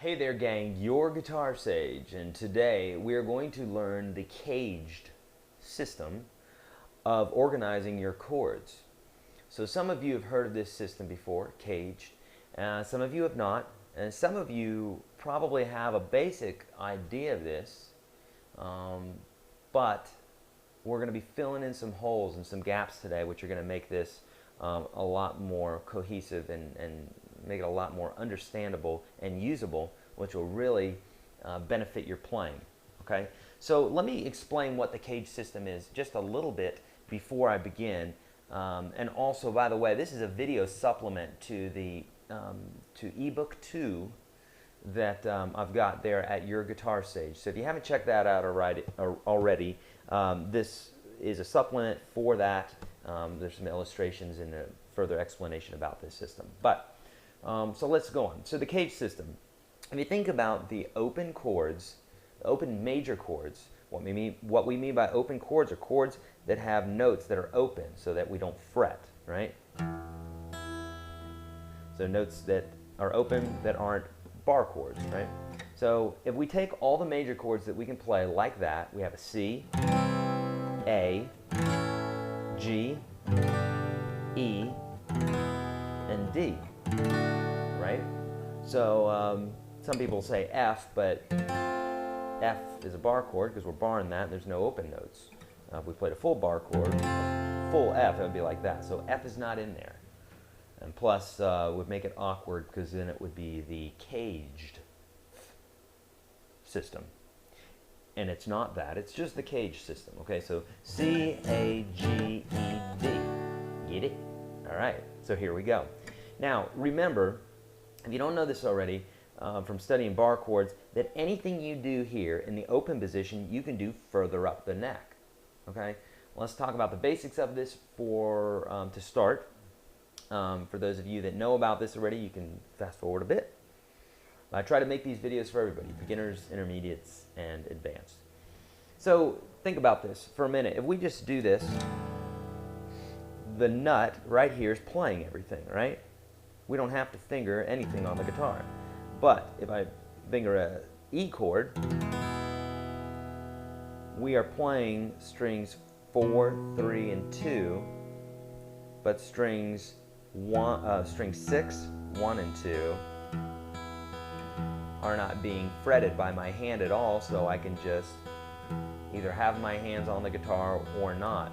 Hey there gang, your Guitar Sage, and today we are going to learn the CAGED system of organizing your chords. So some of you have heard of this system before, CAGED, some of you have not, and some of you probably have a basic idea of this, but we're going to be filling in some holes and some gaps today, which are going to make this a lot more cohesive and make it a lot more understandable and usable, which will really benefit your playing. Okay, so let me explain what the CAGED system is just a little bit before I begin. And also, by the way, this is a video supplement to the to EBOOK 2 that I've got there at Your Guitar Sage. So if you haven't checked that out already, this is a supplement for that. There's some illustrations and a further explanation about this system. But so let's go on. So the CAGED system, if you think about the open chords, the open major chords, what we mean by open chords are chords that have notes that are open so that we don't fret, right? So notes that are open that aren't bar chords, right? So if we take all the major chords that we can play like that, we have a C, A, G, E, and D, right? So some people say F, but F is a bar chord because we're barring that. There's no open notes. If we played a full bar chord, full F, it would be like that. So F is not in there. And plus, would make it awkward because then it would be the CAGED system. And it's not that. It's just the CAGED system. Okay, so C, A, G, E, D. Get it? All right, so here we go. Now, remember, if you don't know this already from studying bar chords, that anything you do here in the open position, you can do further up the neck. Okay, let's talk about the basics of this to start. For those of you that know about this already, you can fast forward a bit. I try to make these videos for everybody, beginners, intermediates, and advanced. So think about this for a minute. If we just do this, the nut right here is playing everything, right? We don't have to finger anything on the guitar. But if I finger a E chord, we are playing strings 4, 3, and 2, but strings 6, 1, and 2 are not being fretted by my hand at all, so I can just either have my hands on the guitar or not.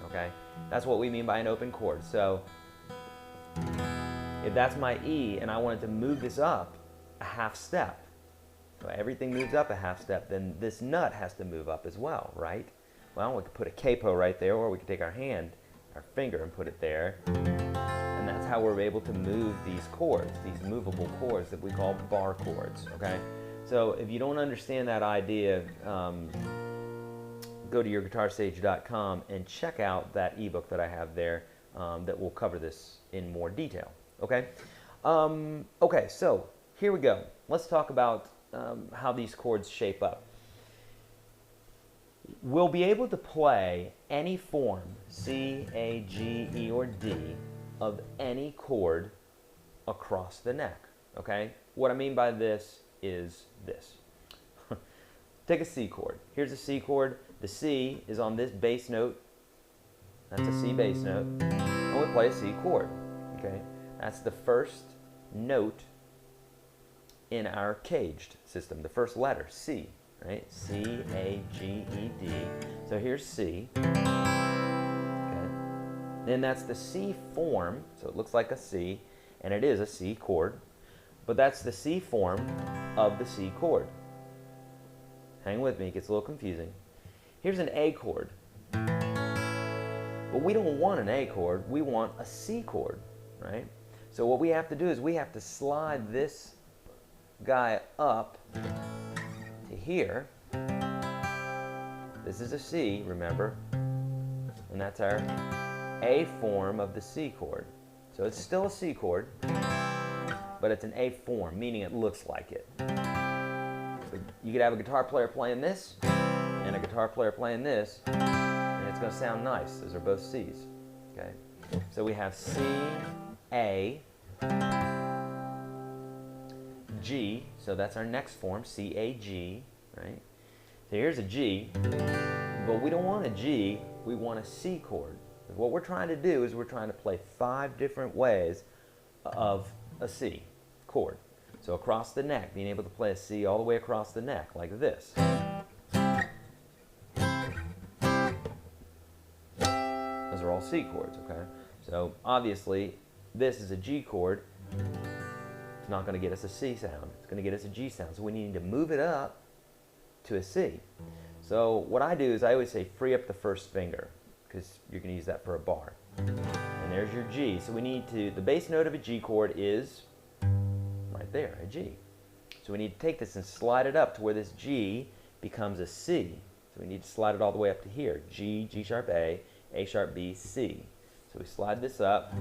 Okay, that's what we mean by an open chord. So if that's my E and I wanted to move this up a half step, so everything moves up a half step, then this nut has to move up as well, right? Well, we could put a capo right there, or we could take our hand, our finger, and put it there. And that's how we're able to move these chords, these movable chords that we call bar chords, okay? So if you don't understand that idea, go to yourguitarsage.com and check out that ebook that I have there that will cover this in more detail, okay? Okay, so here we go. Let's talk about how these chords shape up. We'll be able to play any form, C, A, G, E, or D, of any chord across the neck, okay? What I mean by this is this. Take a C chord. Here's a C chord. The C is on this bass note. That's a C bass note. And we play a C chord, okay? That's the first note in our CAGED system, the first letter, C, right? C, A, G, E, D. So here's C. Then that's the C form, so it looks like a C, and it is a C chord, but that's the C form of the C chord. Hang with me, it gets a little confusing. Here's an A chord, but we don't want an A chord, we want a C chord, right? So what we have to do is we have to slide this guy up to here. This is a C, remember, and that's our A form of the C chord. So it's still a C chord, but it's an A form, meaning it looks like it. So you could have a guitar player playing this and a guitar player playing this, and it's going to sound nice. Those are both C's. Okay? So we have C, A, G, so that's our next form, C-A-G, right? So here's a G, but we don't want a G, we want a C chord. What we're trying to do is we're trying to play 5 different ways of a C chord. So across the neck, being able to play a C all the way across the neck, like this. Those are all C chords, okay? So obviously, this is a G chord. It's not going to get us a C sound. It's going to get us a G sound. So we need to move it up to a C. So what I do is I always say free up the first finger, because you're going to use that for a bar. And there's your G. So we need to, the bass note of a G chord is right there, a G. So we need to take this and slide it up to where this G becomes a C. So we need to slide it all the way up to here. G, G sharp A sharp B, C. So we slide this up.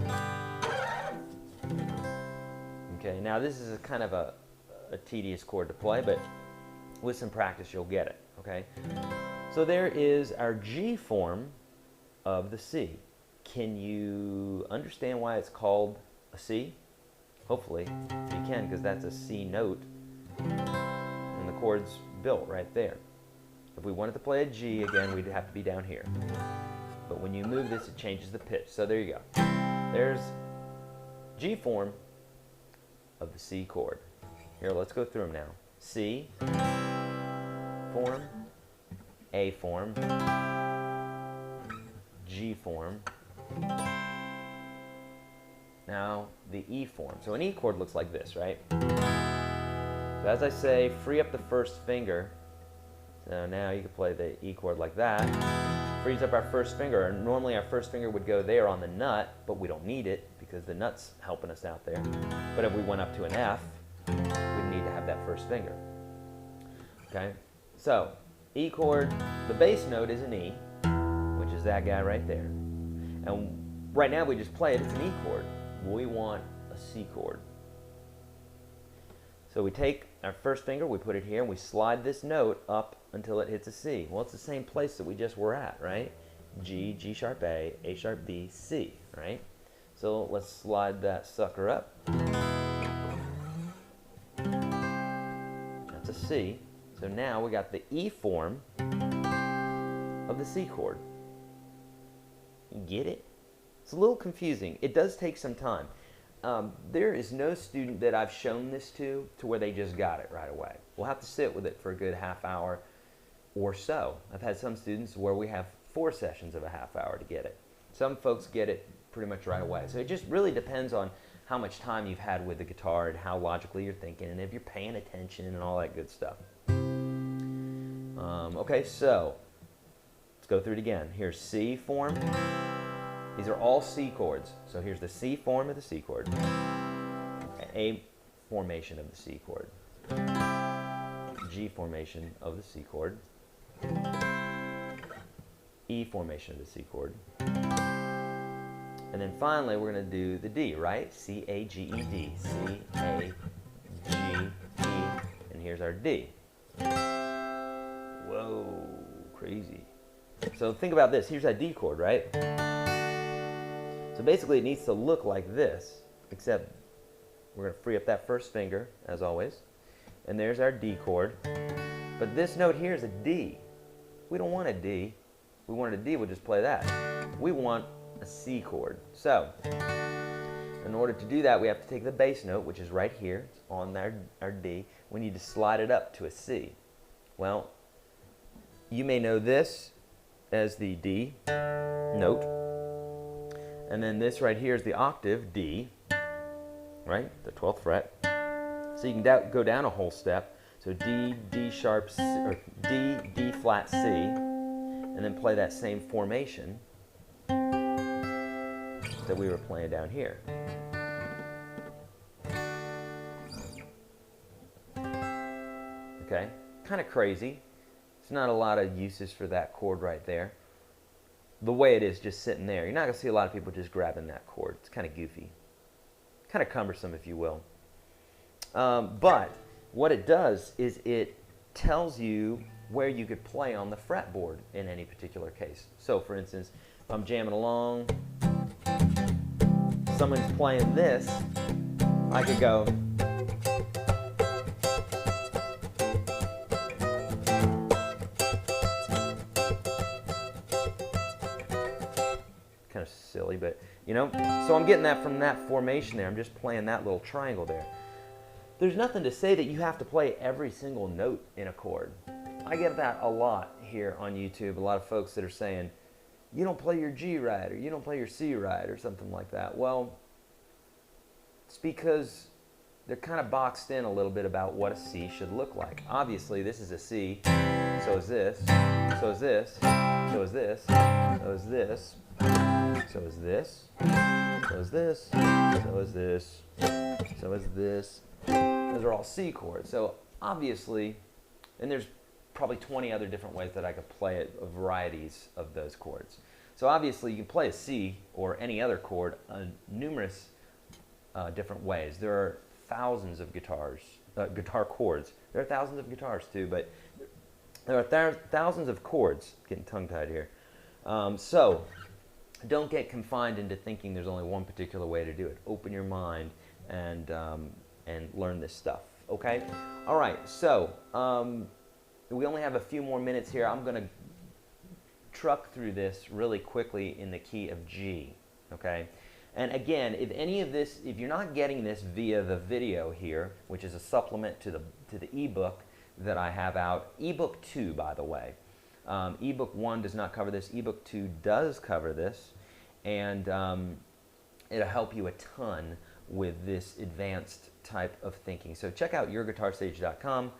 Okay, now this is a kind of a tedious chord to play, but with some practice you'll get it, okay? So there is our G form of the C. Can you understand why it's called a C? Hopefully you can, because that's a C note and the chord's built right there. If we wanted to play a G again, we'd have to be down here. But when you move this, it changes the pitch. So there you go. There's G form of the C chord. Here, let's go through them now. C form, A form, G form. Now the E form. So an E chord looks like this, right? So as I say, free up the first finger. So now you can play the E chord like that. Frees up our first finger. Normally our first finger would go there on the nut, but we don't need it because the nut's helping us out there. But if we went up to an F, we need to have that first finger. Okay? So, E chord, the bass note is an E, which is that guy right there. And right now we just play it, it's an E chord. We want a C chord. So we take our first finger, we put it here, and we slide this note up until it hits a C. Well, it's the same place that we just were at, right? G, G sharp A sharp B, C, right? So let's slide that sucker up. That's a C. So now we got the E form of the C chord. You get it? It's a little confusing. It does take some time. There is no student that I've shown this to where they just got it right away. We'll have to sit with it for a good half hour or so. I've had some students where we have 4 sessions of a half hour to get it. Some folks get it pretty much right away. So it just really depends on how much time you've had with the guitar and how logically you're thinking and if you're paying attention and all that good stuff. Okay, so let's go through it again. Here's C form. These are all C chords. So here's the C form of the C chord, A formation of the C chord, G formation of the C chord, E formation of the C chord, and then finally we're going to do the D, right? C-A-G-E-D, C-A-G-E, and here's our D. Whoa, crazy. So think about this. Here's that D chord, right? So basically it needs to look like this, except we're going to free up that first finger, as always. And there's our D chord. But this note here is a D. We don't want a D. If we wanted a D, we'll just play that. We want a C chord. So, in order to do that, we have to take the bass note, which is right here, it's on our D. We need to slide it up to a C. Well, you may know this as the D note. And then this right here is the octave, D, right? The 12th fret. So you can go down a whole step. So D, D sharp, C, or D, D flat, C, and then play that same formation that we were playing down here. Okay, kind of crazy. It's not a lot of uses for that chord right there. The way it is just sitting there. You're not going to see a lot of people just grabbing that chord. It's kind of goofy. Kind of cumbersome, if you will. But what it does is it tells you where you could play on the fretboard in any particular case. So, for instance, if I'm jamming along, someone's playing this, I could go silly, but you know, so I'm getting that from that formation there. I'm just playing that little triangle there. There's nothing to say that you have to play every single note in a chord. I get that a lot here on YouTube. A lot of folks that are saying, you don't play your G right, or you don't play your C right, or something like that. Well, it's because they're kind of boxed in a little bit about what a C should look like. Obviously, this is a C, so is this, so is this, so is this, so is this, so is this, so is this, so is this, so is this. Those are all C chords. So obviously, and there's probably 20 other different ways that I could play it, varieties of those chords. So obviously, you can play a C or any other chord numerous different ways. There are thousands of guitar chords. There are thousands of guitars too, but there are thousands of chords. Getting tongue-tied here. So don't get confined into thinking there's only one particular way to do it. Open your mind and learn this stuff. Okay. All right. So we only have a few more minutes here. I'm going to truck through this really quickly in the key of G. Okay. And again, if any of this, if you're not getting this via the video here, which is a supplement to the ebook that I have out, ebook 2, by the way. Ebook 1 does not cover this. Ebook 2 does cover this, and it'll help you a ton with this advanced type of thinking. So check out yourguitarstage.com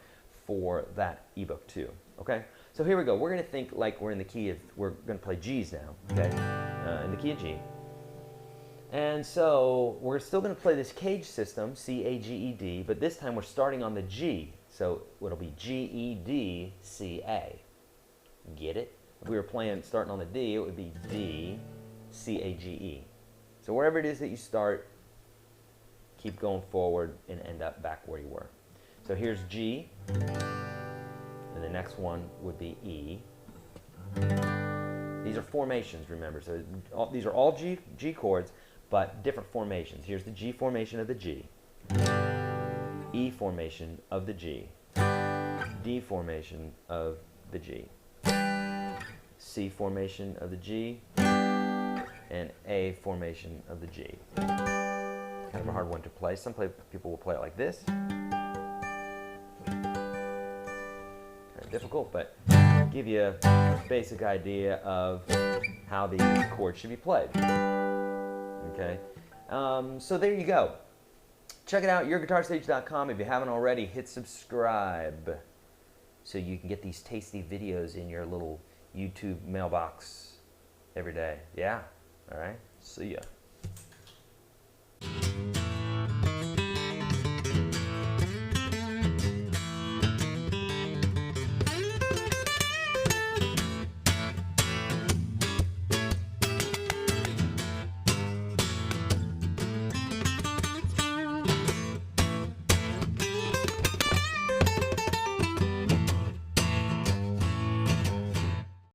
for that ebook 2. Okay. So here we go. We're going to think like we're in the key of, we're going to play G's now. Okay. In the key of G. And so we're still going to play this CAGED system, C-A-G-E-D, but this time we're starting on the G. So it'll be G-E-D, C-A. Get it? If we were starting on the D, it would be D, C-A-G-E. So wherever it is that you start, keep going forward and end up back where you were. So here's G, and the next one would be E. These are formations, remember. So these are all G chords, but different formations. Here's the G formation of the G, E formation of the G, D formation of the G, C formation of the G, and A formation of the G. Kind of a hard one to play. Some people will play it like this. Kind of difficult, but give you a basic idea of how these chords should be played. Okay, so there you go. Check it out, yourguitarstage.com. If you haven't already, hit subscribe so you can get these tasty videos in your little YouTube mailbox every day. Yeah, all right, see ya.